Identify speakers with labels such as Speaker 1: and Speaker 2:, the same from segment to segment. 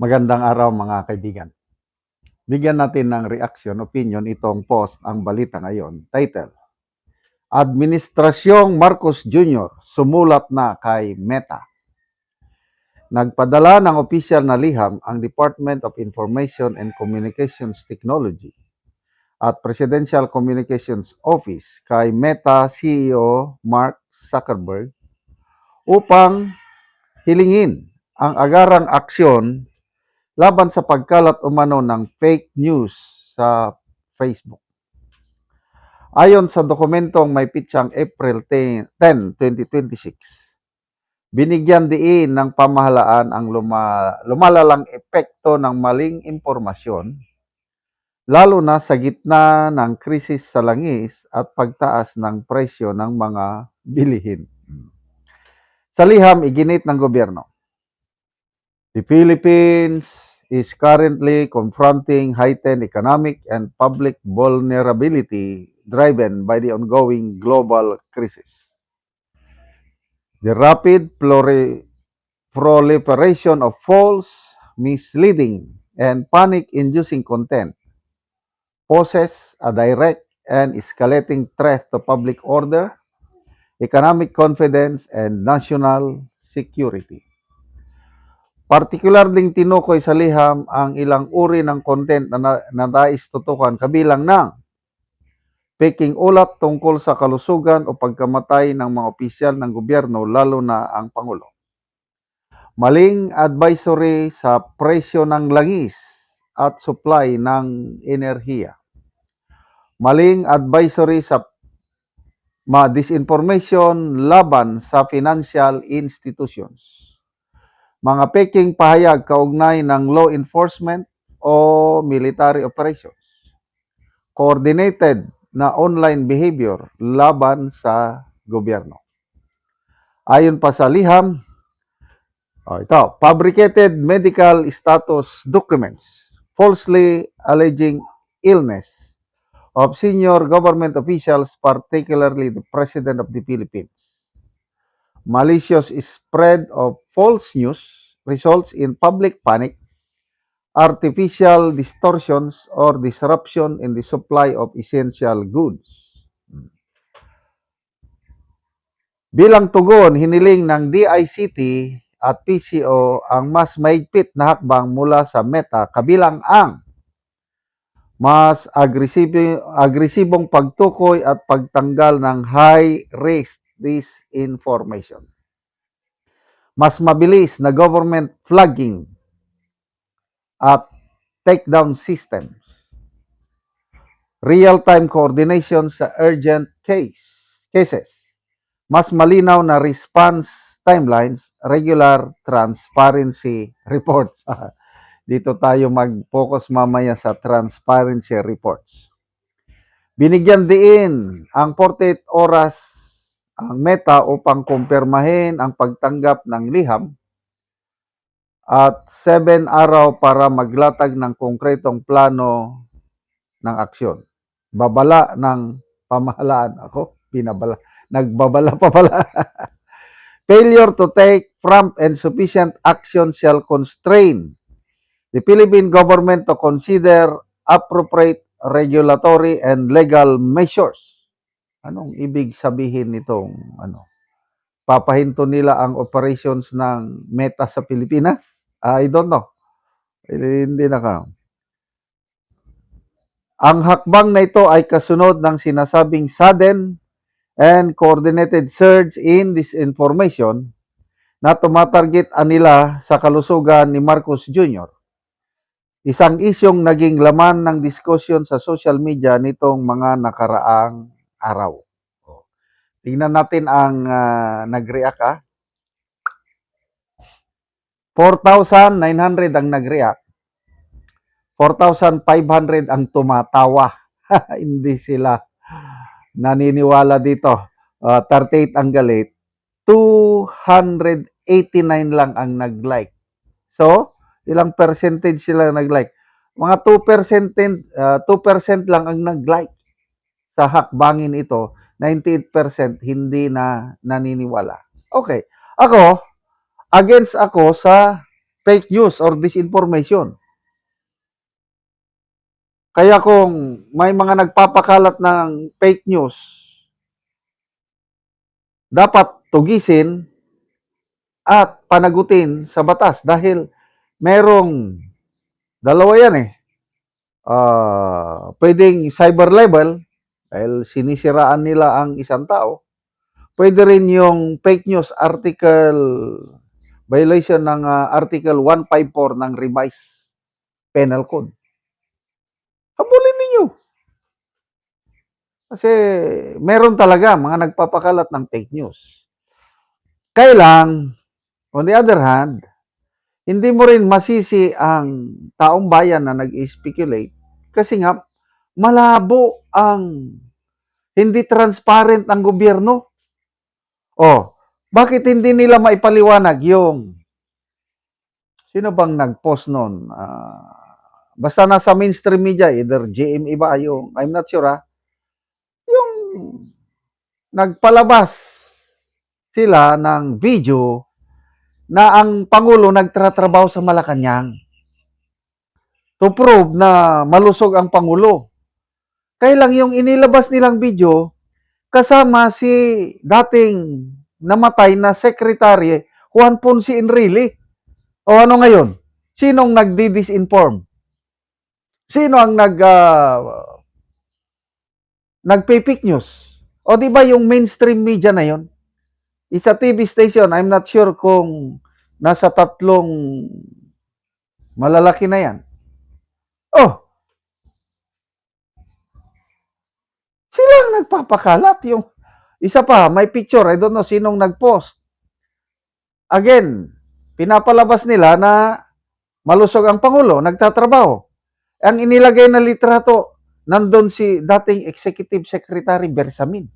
Speaker 1: Magandang araw mga kaibigan. Bigyan natin ng reaction, opinion itong post ang balita ngayon. Title, Administrasyong Marcos Jr. sumulat na kay Meta. Nagpadala ng opisyal na liham ang Department of Information and Communications Technology at Presidential Communications Office kay Meta CEO Mark Zuckerberg upang hilingin ang agarang aksyon laban sa pagkalat umano ng fake news sa Facebook. Ayon sa dokumentong may pitsang April 10, 2026, binigyan diin ng pamahalaan ang lumalalang epekto ng maling impormasyon, lalo na sa gitna ng krisis sa langis at pagtaas ng presyo ng mga bilihin. Sa liham, iginit ng gobyerno, the Philippines is currently confronting heightened economic and public vulnerability driven by the ongoing global crisis. The rapid proliferation of false, misleading, and panic-inducing content poses a direct and escalating threat to public order, economic confidence, and national security. Partikular ding tinukoy sa liham ang ilang uri ng content na nais tutukan kabilang ng peking ulat tungkol sa kalusugan o pagkamatay ng mga opisyal ng gobyerno lalo na ang Pangulo. Maling advisory sa presyo ng langis at supply ng enerhiya. Maling advisory sa disinformation laban sa financial institutions. Mga peking pahayag kaugnay ng law enforcement o military operations. Coordinated na online behavior laban sa gobyerno. Ayon pa sa liham, fabricated medical status documents falsely alleging illness of senior government officials, particularly the President of the Philippines. Malicious spread of false news results in public panic, artificial distortions, or disruption in the supply of essential goods. Bilang tugon, hiniling ng DICT at PCO ang mas mahigpit na hakbang mula sa Meta kabilang ang mas agresibong pagtukoy at pagtanggal ng high-risk disinformation. Mas mabilis na government flagging at takedown systems. Real-time coordination sa urgent cases. Mas malinaw na response timelines, regular transparency reports. Dito tayo mag-focus mamaya sa transparency reports. Binigyan din ang 48 oras ang Meta upang kumpirmahin ang pagtanggap ng liham at 7 araw para maglatag ng konkretong plano ng aksyon. Babala ng pamahalaan. Nagbabala pa pala. Failure to take prompt and sufficient action shall constrain the Philippine government to consider appropriate regulatory and legal measures. Anong ibig sabihin nitong papahinto nila ang operations ng Meta sa Pilipinas? I don't know. Hindi na ka. Ang hakbang na ito ay kasunod ng sinasabing sudden and coordinated surge in disinformation na tumatarget nila sa kalusugan ni Marcos Jr. Isang isyong naging laman ng diskusyon sa social media nitong mga nakaraang araw. Tingnan natin ang nag-react. 4,900 ang nag-react. 4,500 ang tumatawa. Hindi sila naniniwala dito. 38 ang galit. 289 lang ang nag-like. So, ilang percentage sila nag-like? Mga 2% lang ang nag-like sa hakbangin ito. 98% hindi na naniniwala. Okay. Against ako sa fake news or disinformation. Kaya kung may mga nagpapakalat ng fake news, dapat tugisin at panagutin sa batas dahil merong dalawa yan eh. Pwedeng cyber libel dahil sinisiraan nila ang isang tao. Pwede rin yung fake news article violation ng Article 154 ng Revised Penal Code. Habulin ninyo. Kasi meron talaga mga nagpapakalat ng fake news. Kailang, on the other hand, hindi mo rin masisi ang taong bayan na nag-speculate kasi nga malabo ang hindi transparent ang gobyerno. Oh, bakit hindi nila maipaliwanag yung sino bang nag-post noon? Basta nasa mainstream media, either GMA ba yung, I'm not sure yung nagpalabas sila ng video na ang Pangulo nagtratrabaho sa Malacanang to prove na malusog ang Pangulo. Kaya lang yung inilabas nilang video, kasama si dating namatay na Secretary Juan Ponce Enrile. O ano ngayon? Sinong nagdi-disinform? Sino ang nagpe-fake news? O di ba yung mainstream media na yon? Isa TV station, I'm not sure kung nasa 3 malalaki na yan. Oh, sila ang nagpapakalat. Yung isa pa, may picture, I don't know sinong nag-post. Again, pinapalabas nila na malusog ang Pangulo, nagtatrabaho. Ang inilagay na litrato, nandun si dating Executive Secretary Bersamin.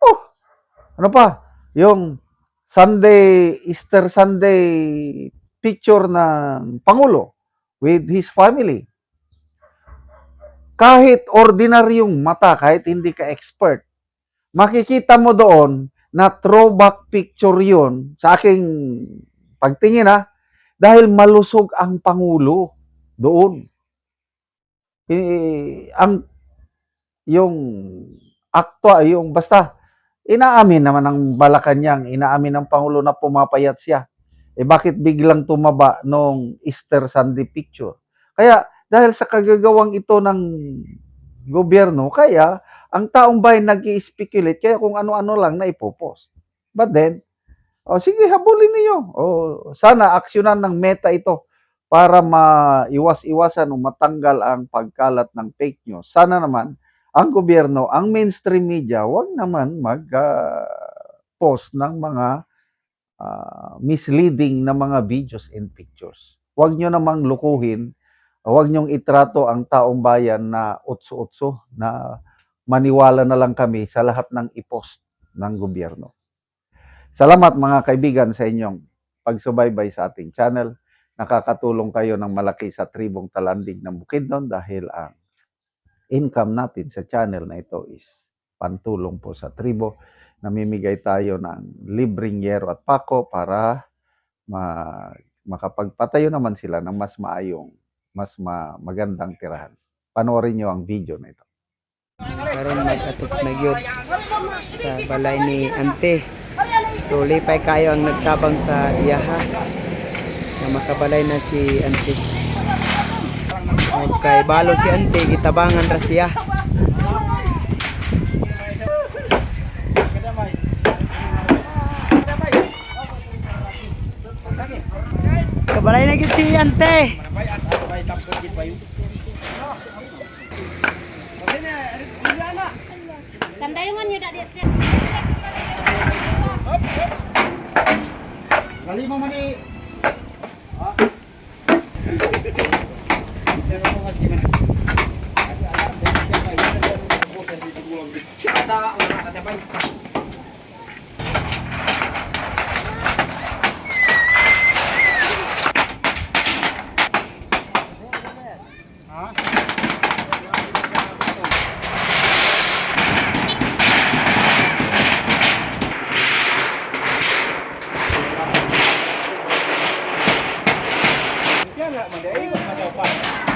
Speaker 1: Oh, ano pa? Yung Easter Sunday picture ng Pangulo with his family. Kahit ordinaryong mata, kahit hindi ka expert, makikita mo doon na throwback picture yun sa aking pagtingin dahil malusog ang Pangulo doon. Yung basta inaamin naman ng Malacanang, inaamin ng Pangulo na pumapayat siya. Bakit biglang tumaba nung Easter Sunday picture? Kaya dahil sa kagagawang ito ng gobyerno, kaya ang taong bayan nag-i-speculate, kaya kung ano-ano lang na ipopost. But then, sige, habulin niyo. Sana aksyonan ng Meta ito para maiwas-iwasan o matanggal ang pagkalat ng fake news. Sana naman, ang gobyerno, ang mainstream media, wag naman mag-post ng mga misleading na mga videos and pictures. Huwag nyo namang lukuhin, huwag nyong itrato ang taong bayan na utso-utso, na maniwala na lang kami sa lahat ng ipost ng gobyerno. Salamat mga kaibigan sa inyong pagsubaybay sa ating channel. Nakakatulong kayo ng malaki sa tribong Talandig ng Bukidnon dahil ang income natin sa channel na ito is pantulong po sa tribo. Namimigay tayo ng libreng yero at pako para makapagpatayo naman sila ng mas magandang tirahan. Panoorin nyo ang video na ito.
Speaker 2: Karon mag-atop na gyud sa balay ni Ante. So lipay kayo ang nagtabang sa iyaha na makabalay na si Ante. Okay, balo si Ante, gitabangan ra siya. Kabalay na gyud si Ante.
Speaker 3: Sandayungan nyo dak dit.
Speaker 1: Kali mo mani.
Speaker 4: na, madayo, madaw pa.